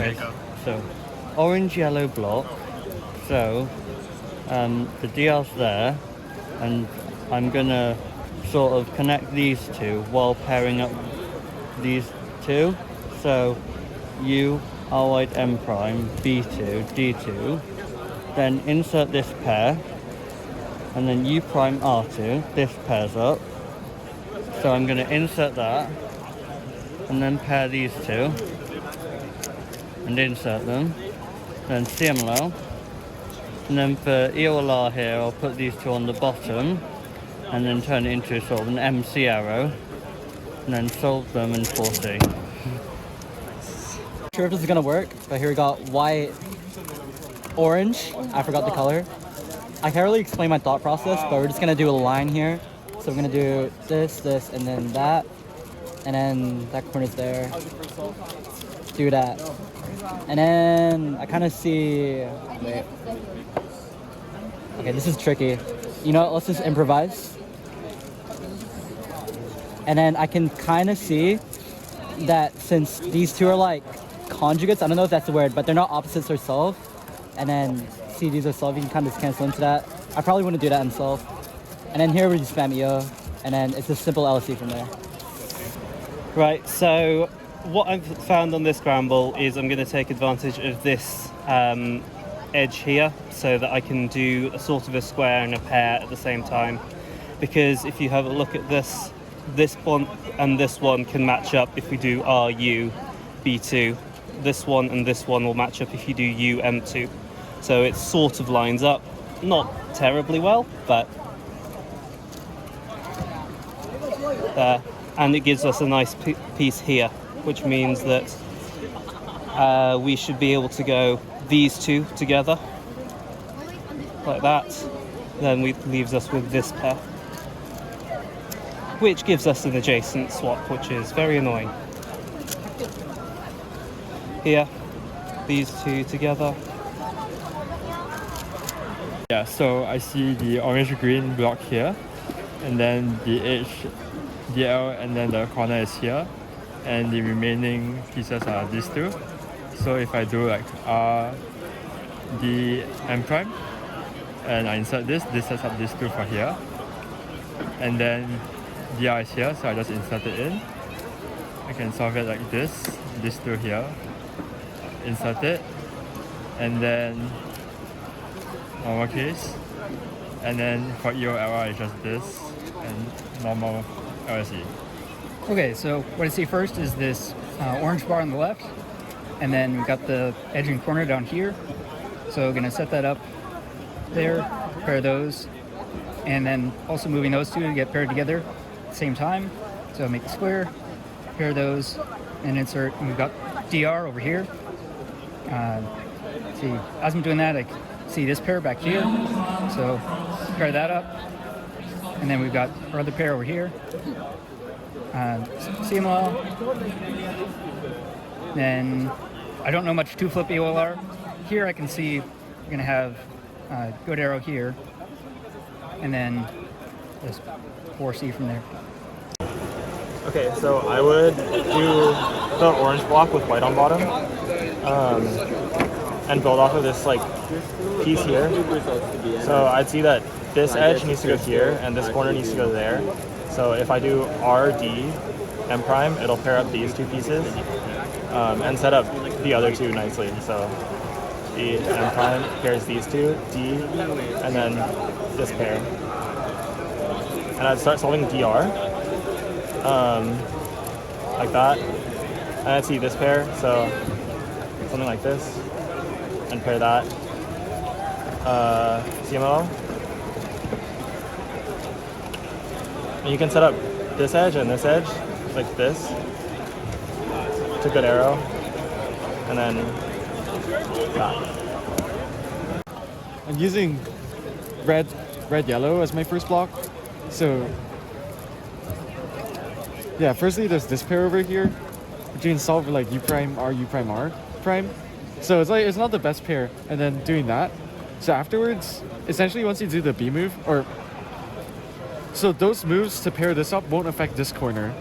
Okay, so orange yellow block. So the DR's there, and I'm gonna sort of connect these two while pairing up these two. So U R wide M prime B2 D2. Then insert this pair, and then U prime R2. This pairs up. So I'm gonna insert that, and then pair these two, and insert them. Then CMLL. And then for EOLR here, I'll put these two on the bottom and then turn it into sort of an MC arrow and then solve them in 4C. Not sure if this is gonna work, but here we got white, orange. I forgot the color. I can't really explain my thought process, but we're just gonna do a line here. So I'm gonna do this, this, and then that. And then that corner's there. Do that. And then I kind of see, wait. Okay, this is tricky. You know what, let's just improvise. And then I can kind of see that since these two are like conjugates, I don't know if that's the word, but they're not opposites or solve. And then see these are solve, you can kind of just cancel into that. I probably wouldn't do that in solve. And then here we just spam EO, and then it's a simple LSE from there. Right, so what I've found on this scramble is I'm going to take advantage of this edge here so that I can do a sort of a square and a pair at the same time, because if you have a look at this one and this one can match up if we do RU B2. This one and this one will match up if you do U M2. So it sort of lines up, not terribly well, but there. And it gives us a nice piece here, which means that we should be able to go these two together like that. Then it leaves us with this pair, which gives us an adjacent swap, which is very annoying. Here, these two together. Yeah, so I see the orange-green block here, and then the edge DL, and then the corner is here, and the remaining pieces are these two. So if I do like R, D, M prime, and I insert this sets up these two for here. And then DR is here, so I just insert it in. I can solve it like this, these two here, insert it, and then normal case. And then for EOLR it's just this, and normal LSE. Okay, so what I see first is this orange bar on the left, and then we've got the edge and corner down here. So we're gonna set that up there, pair those, and then also moving those two to get paired together at the same time. So make a square, pair those, and insert, and we've got DR over here. See, as I'm doing that, I see this pair back here. So pair that up, and then we've got our other pair over here. CMLL. Then I don't know much 2-flip EOLR. Here I can see we're gonna have good arrow here, and then this 4C from there. Okay, so I would do the orange block with white on bottom, and build off of this like piece here. So I'd see that this edge needs to go here, and this corner needs to go there. So if I do RD M prime, it'll pair up these two pieces, and set up the other two nicely. So the M prime pairs these two, D, and then this pair. And I'd start solving DR, like that. And I'd see this pair, so something like this, and pair that. CMLL. And you can set up this edge and this edge, like this. It's a good arrow. And then that. I'm using red, yellow as my first block. So yeah, firstly there's this pair over here, which you can solve with like U prime, R, U prime, R prime. So it's like, it's not the best pair, and then doing that. So afterwards, essentially once you do the B move, so those moves to pair this up won't affect this corner.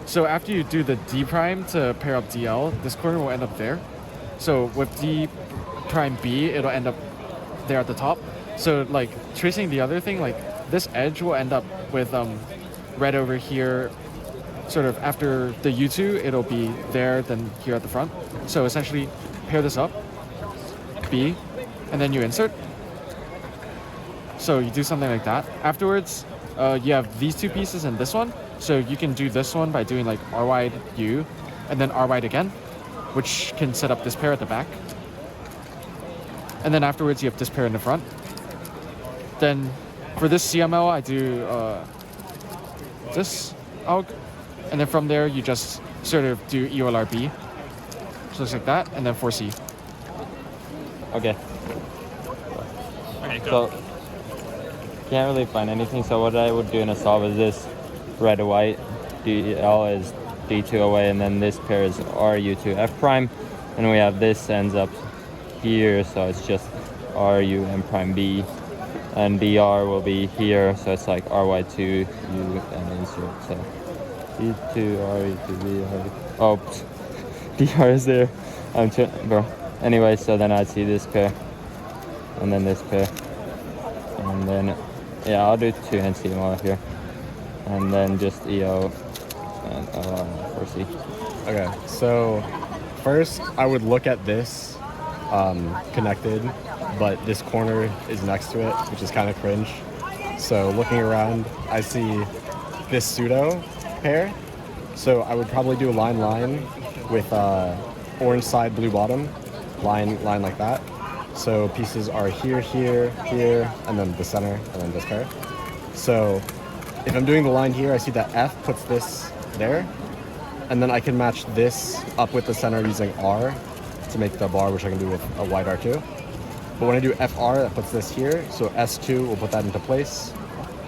So after you do the D prime to pair up DL, this corner will end up there. So with D prime B, it'll end up there at the top. So like tracing the other thing, like this edge will end up with red over here. Sort of after the U2, it'll be there, then here at the front. So essentially, pair this up, B, and then you insert. So you do something like that. Afterwards, you have these two pieces and this one. So you can do this one by doing like R wide U, and then R wide again, which can set up this pair at the back. And then afterwards, you have this pair in the front. Then for this CML, I do this AUG. And then from there, you just sort of do EOLR B. So looks like that, and then 4C. Okay. Okay, go. So, can't really find anything. So what I would do in a solve is this red to white. DL is D2 away, and then this pair is RU to F prime. And we have this ends up here, so it's just RU M prime B. And DR will be here, so it's like RY2 U and insert. So D2, RE2, B, oh, DR is there. Bro. Anyway, so then I'd see this pair, and then this pair, and then, yeah, I'll do 2 and CMLL here, and then just EO and 4C. Okay, so first I would look at this connected, but this corner is next to it, which is kind of cringe. So looking around, I see this pseudo pair. So I would probably do a line with orange side, blue bottom, line like that. So pieces are here, here, here, and then the center, and then this pair. So if I'm doing the line here, I see that F puts this there, and then I can match this up with the center using R to make the bar, which I can do with a wide R2. But when I do FR, that puts this here, so S2 will put that into place,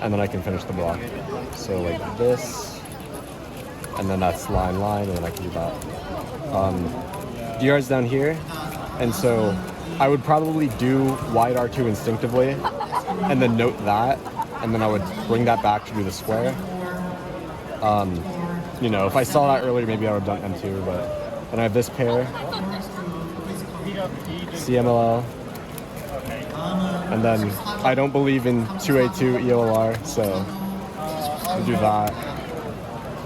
and then I can finish the block. So like this, and then that's line, and then I can do that. DR is down here, and so I would probably do wide R2 instinctively, and then note that, and then I would bring that back to do the square. You know, if I saw that earlier, maybe I would have done M2, but then I have this pair, CMLL, and then I don't believe in 2A2 EOLR, so we do that,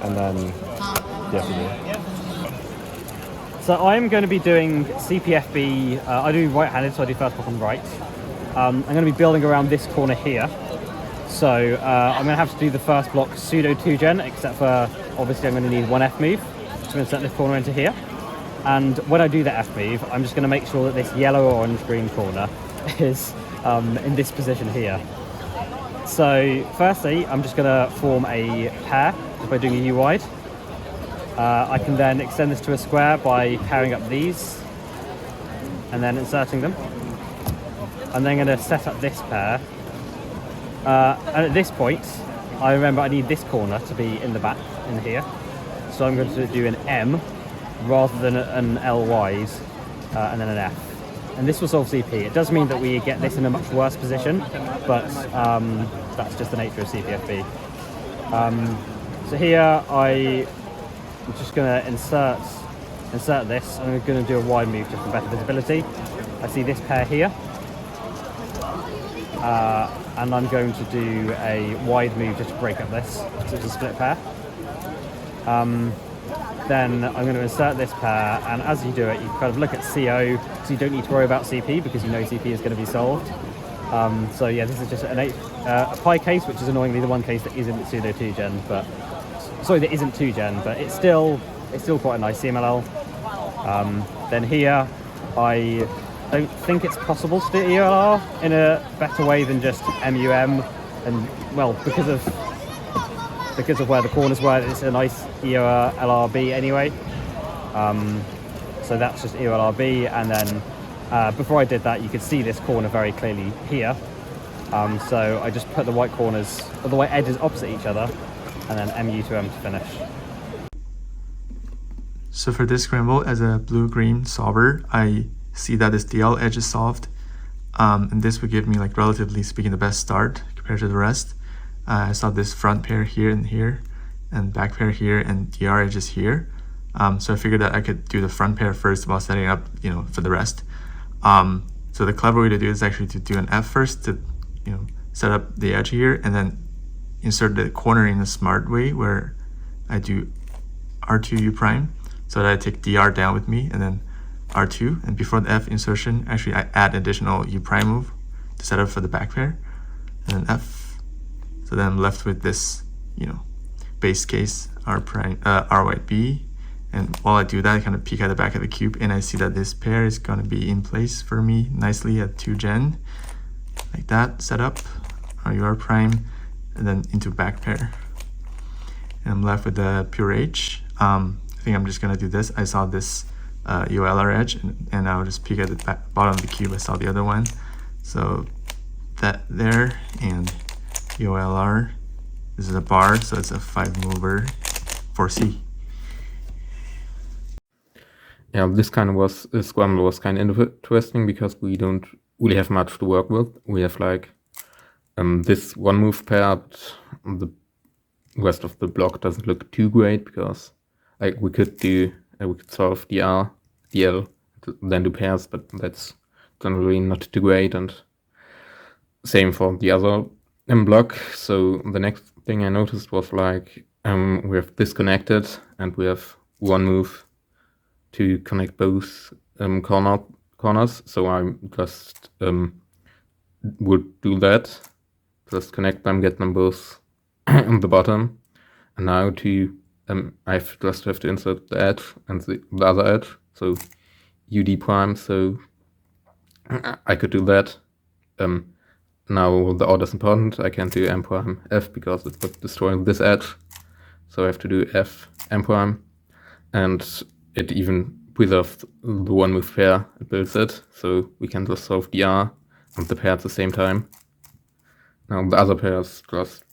and then the FB. So I'm going to be doing CPFB, I do right-handed, so I do first block on right. I'm going to be building around this corner here. So I'm going to have to do the first block pseudo 2-gen, except for obviously I'm going to need one F move. So I'm going to set this corner into here. And when I do the F move, I'm just going to make sure that this yellow, orange, green corner is in this position here. So firstly, I'm just going to form a pair by doing a U wide. I can then extend this to a square by pairing up these and then inserting them. I'm then going to set up this pair. And at this point, I remember I need this corner to be in the back, in here. So I'm going to do an M rather than an L wide and then an F. And this will solve CP. It does mean that we get this in a much worse position, but that's just the nature of CPFB. So here I'm just going to insert this. I'm going to do a wide move just for better visibility. I see this pair here. And I'm going to do a wide move just to break up this, so it's a split pair. Then I'm going to insert this pair, and as you do it, you kind of look at CO, so you don't need to worry about CP because you know CP is going to be solved. So yeah, this is just a pi case, which is annoyingly the one case that isn't pseudo 2-gen, but sorry, that isn't 2-gen, but it's still quite a nice CMLL. Then here, I don't think it's possible to do EOLR in a better way than just MUM, and well, because of where the corners were, it's a nice EOLRB anyway. So that's just EOLRB, and then before I did that, you could see this corner very clearly here. So I just put the white corners, or the white edges opposite each other, and then MU to M to finish. So for this scramble, as a blue-green solver, I see that this DL edge is solved, and this would give me, like, relatively speaking, the best start compared to the rest. I saw this front pair here and here, and back pair here, and DR edges here. So I figured that I could do the front pair first while setting up, for the rest. So the clever way to do it is actually to do an F first to, set up the edge here, and then insert the corner in a smart way where I do R2 U prime, so that I take DR down with me, and then R2, and before the F insertion, actually I add additional U prime move to set up for the back pair, and then F. So then I'm left with this, base case R prime, R white B, and while I do that, I kind of peek at the back of the cube, and I see that this pair is going to be in place for me nicely at 2 gen, like that, set up, R prime, and then into back pair. And I'm left with the pure H. I think I'm just going to do this. I saw this EOLR edge, and I'll just peek at the bottom of the cube. I saw the other one. So that there, and EOLR. This is a bar, so it's a 5 mover for C. Yeah, this kind of Scramble was kind of interesting because we don't really have much to work with. We have like this one move pair, but the rest of the block doesn't look too great because like we could solve DR, DL, then do pairs, but that's generally not too great, and same for the other block. So the next thing I noticed was like we have disconnected and we have one move to connect both corners. So I just would do that, just connect them, get them both on the bottom, and now I just have to insert the edge and the other edge, so UD prime. So I could do that. Now the order is important. I can't do M prime F because it would destroy this edge, so I have to do F M prime, and it even preserves the one move pair. It builds it, so we can just solve DR and the pair at the same time. Now the other pair is just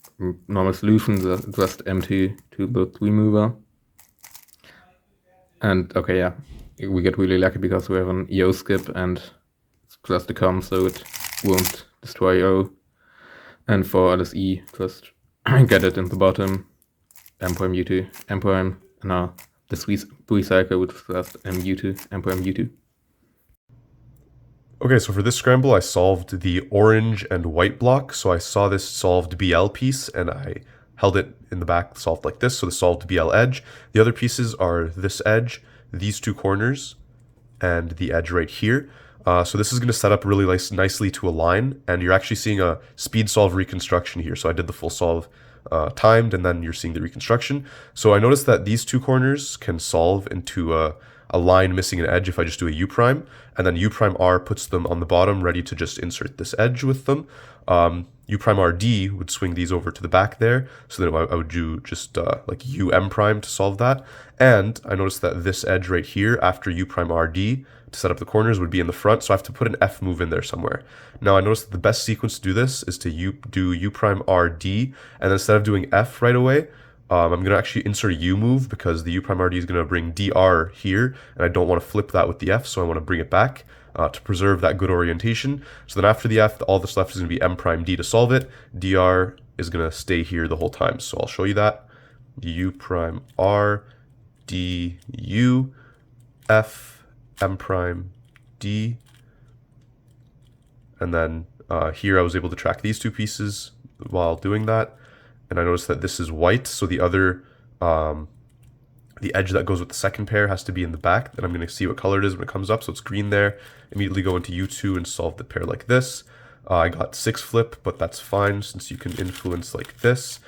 normal solution, just M2 to the 3 mover. And okay, yeah, we get really lucky because we have an EO skip and it's just a com, so it won't destroy O. And for LSE, just get it in the bottom, M prime U2, M prime, and now the 3 cycle, which is just M U2, M prime U2. Okay, so for this scramble, I solved the orange and white block. So I saw this solved BL piece and I held it in the back, solved like this. So the solved BL edge. The other pieces are this edge, these 2 corners, and the edge right here. So this is going to set up really nicely to a line, and you're actually seeing a speed solve reconstruction here. So I did the full solve timed, and then you're seeing the reconstruction. So I noticed that these 2 corners can solve into a line missing an edge if I just do a U prime, and then U prime R puts them on the bottom ready to just insert this edge with them. U prime RD would swing these over to the back there, so then I would do just like U M prime to solve that. And I noticed that this edge right here after U prime RD to set up the corners would be in the front, so I have to put an F move in there somewhere. Now I noticed that the best sequence to do this is to do U prime RD, and then instead of doing F right away, I'm going to actually insert a U move because the U prime RD is going to bring DR here, and I don't want to flip that with the F, so I want to bring it back to preserve that good orientation. So then after the F, all that's left is going to be M prime D to solve it. DR is going to stay here the whole time, so I'll show you that. U prime R, D, U, F, M prime D, and then here I was able to track these 2 pieces while doing that. And I noticed that this is white, so the other, the edge that goes with the second pair has to be in the back. And I'm going to see what color it is when it comes up. So it's green there. Immediately go into U2 and solve the pair like this. I got 6 flip, but that's fine since you can influence like this.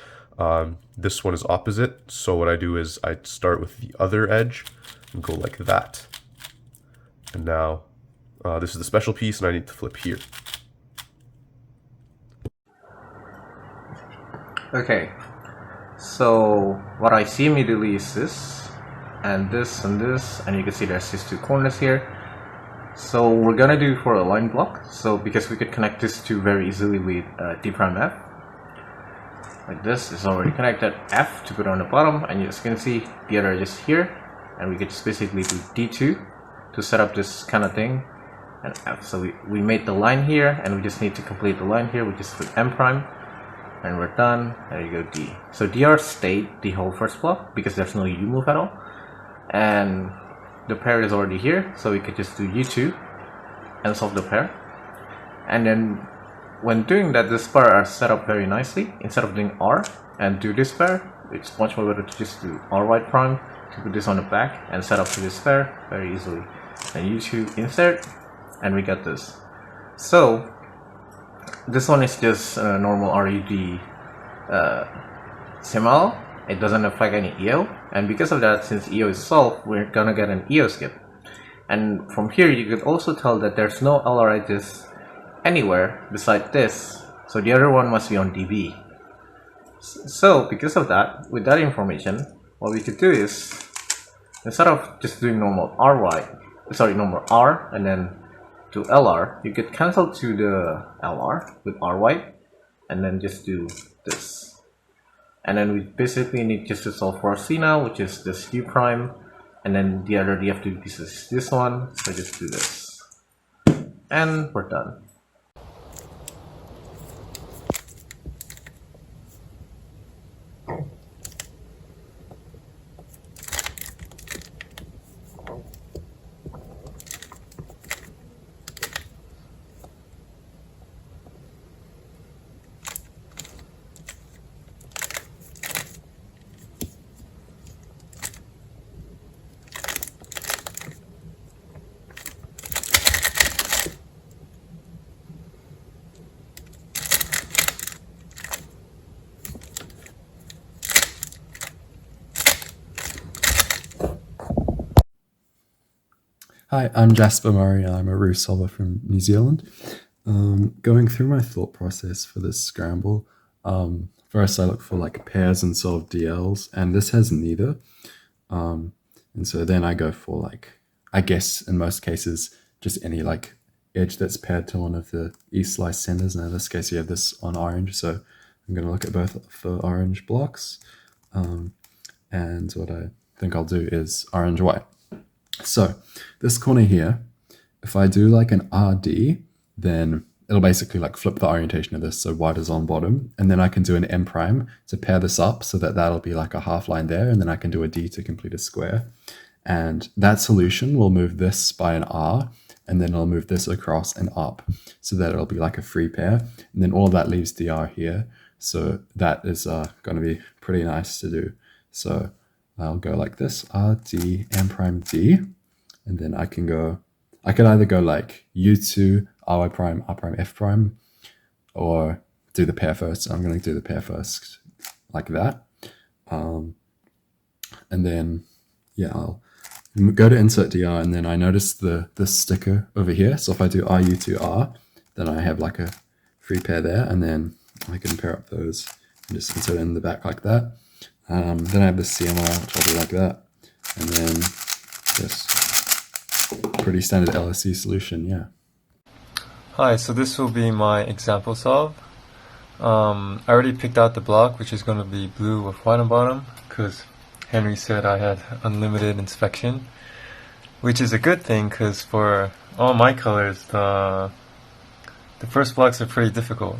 This one is opposite. So what I do is I start with the other edge and go like that. And now this is the special piece and I need to flip here. Okay, so what I see immediately is this, and this, and this, and you can see there's these 2 corners here. So we're gonna do for a line block, so because we could connect this 2 very easily with D prime F. Like this is already connected, F to put on the bottom, and you're just gonna see the other just here, and we could just basically do D2 to set up this kind of thing, and F. So we made the line here, and we just need to complete the line here, we just put M prime. And we're done. There you go, D. So DR stayed the whole first block because there's no U move at all. and the pair is already here, so we could just do U2 and solve the pair. And then when doing that, this pair are set up very nicely. Instead of doing R and do this pair, it's much more better to just do R white prime to put this on the back and set up to this pair very easily. And U2 insert, and we get this. So this one is just a normal RED CMLL. It doesn't affect any EO, and because of that, since EO is solved, we're gonna get an EO skip. And from here, you could also tell that there's no LR edges anywhere beside this, so the other one must be on DB. So because of that, with that information, what we could do is, instead of just doing normal normal R and then to LR, you could cancel to the LR with R white and then just do this. And then we basically need just to solve for C now, which is this U prime, and then the other DF2 piece is this one, so just do this. And we're done. Hi, I'm Jasper Murray. I'm a Rouxers solver from New Zealand. Going through my thought process for this scramble, first I look for like pairs and solve DLs, and this has neither. And so then I go for like, I guess in most cases, just any like edge that's paired to one of the east slice centers. Now in this case, you have this on orange, so I'm going to look at both for orange blocks. And what I think I'll do is orange white. So this corner here, if I do like an RD, then it'll basically like flip the orientation of this, so white is on bottom, and then I can do an M prime to pair this up so that that'll be like a half line there, and then I can do a D to complete a square. And that solution will move this by an R, and then it'll move this across and up so that it'll be like a free pair, and then all of that leaves DR here. So that is going to be pretty nice to do. So I'll go like this, R, D, M prime, D, and then I could either go like U2, RY prime, R prime, F prime, or do the pair first. So I'm going to do the pair first like that. And then, yeah, I'll go to insert DR, and then I notice this sticker over here. So if I do RU2R, then I have like a free pair there, and then I can pair up those and just insert it in the back like that. Then I have the CMLL, which I'll do like that. And then this pretty standard LSE solution, yeah. Hi, so this will be my example solve. I already picked out the block, which is going to be blue with white on bottom, because Henry said I had unlimited inspection, which is a good thing, because for all my colors, the first blocks are pretty difficult.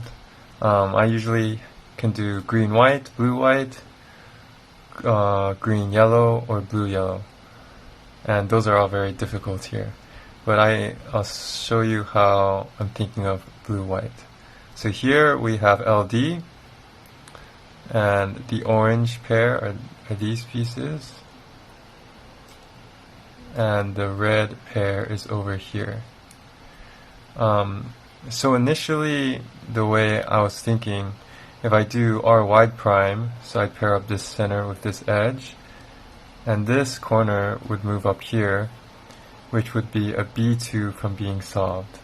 I usually can do green white, blue white, green yellow, or blue yellow, and those are all very difficult here, but I'll show you how I'm thinking of blue white. So here we have LD, and the orange pair are these pieces, and the red pair is over here. So initially, the way I was thinking, if I do R wide prime, so I pair up this center with this edge, and this corner would move up here, which would be a B2 from being solved.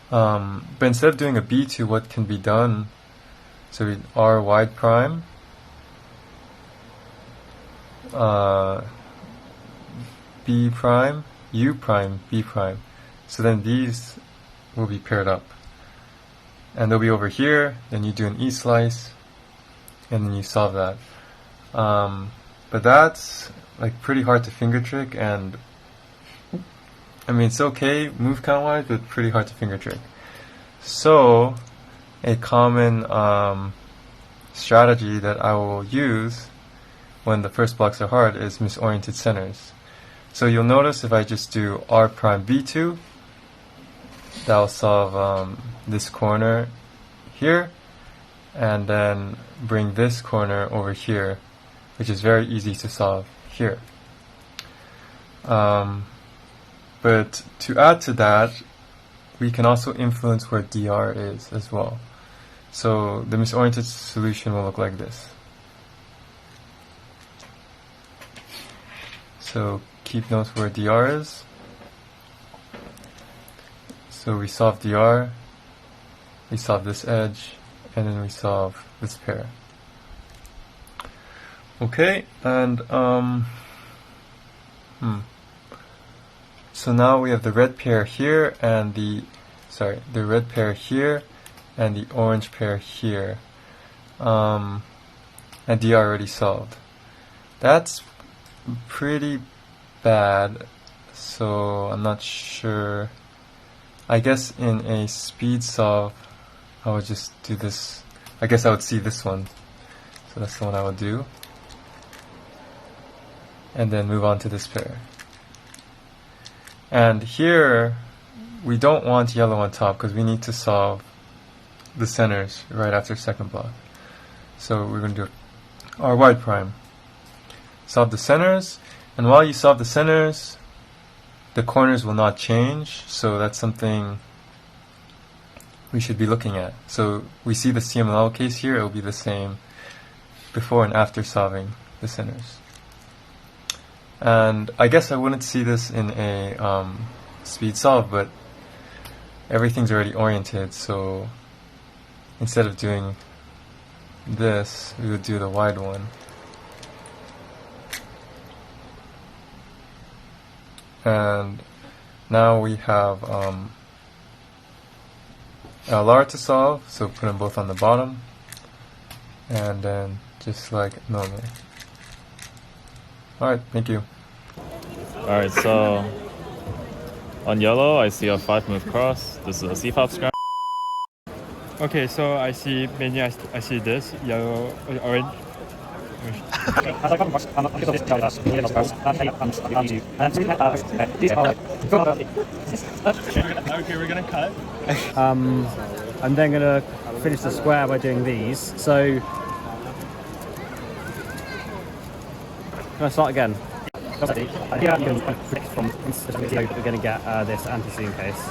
But instead of doing a B2, what can be done? So we R wide prime, B prime, U prime, B prime. So then these will be paired up. And they'll be over here, then you do an E slice, and then you solve that. But that's like pretty hard to finger trick, and I mean it's okay move count wise, but pretty hard to finger trick. So a common strategy that I will use when the first blocks are hard is misoriented centers. So you'll notice if I just do R prime B2, that'll solve this corner here, and then bring this corner over here, which is very easy to solve here. But to add to that, we can also influence where DR is as well. So the misoriented solution will look like this. So keep note where DR is. So we solve DR, we solve this edge, and then we solve this pair. Okay, and so now we have the red pair here and the red pair here and the orange pair here, and DR already solved. That's pretty bad, so I'm not sure. I guess in a speed solve I would just do this. I guess I would see this one, so that's the one I would do, and then move on to this pair. And here we don't want yellow on top because we need to solve the centers right after second block. So we're going to do our white prime. Solve the centers, and while you solve the centers, the corners will not change, so that's something we should be looking at. So we see the CMLL case here, it will be the same before and after solving the centers. And I guess I wouldn't see this in a speed solve, but everything's already oriented, so instead of doing this, we would do the wide one. And now we have EOLR to solve, so put them both on the bottom, and then just like normal. Alright, thank you. Alright, so on yellow, I see a 5-move cross. This is a C-pop scramble. Okay, so I see mainly I see this yellow, orange. Okay, we're gonna cut. I'm then gonna finish the square by doing these. So, can I start again? Here you can predict from we're going to get this anti-zoom case.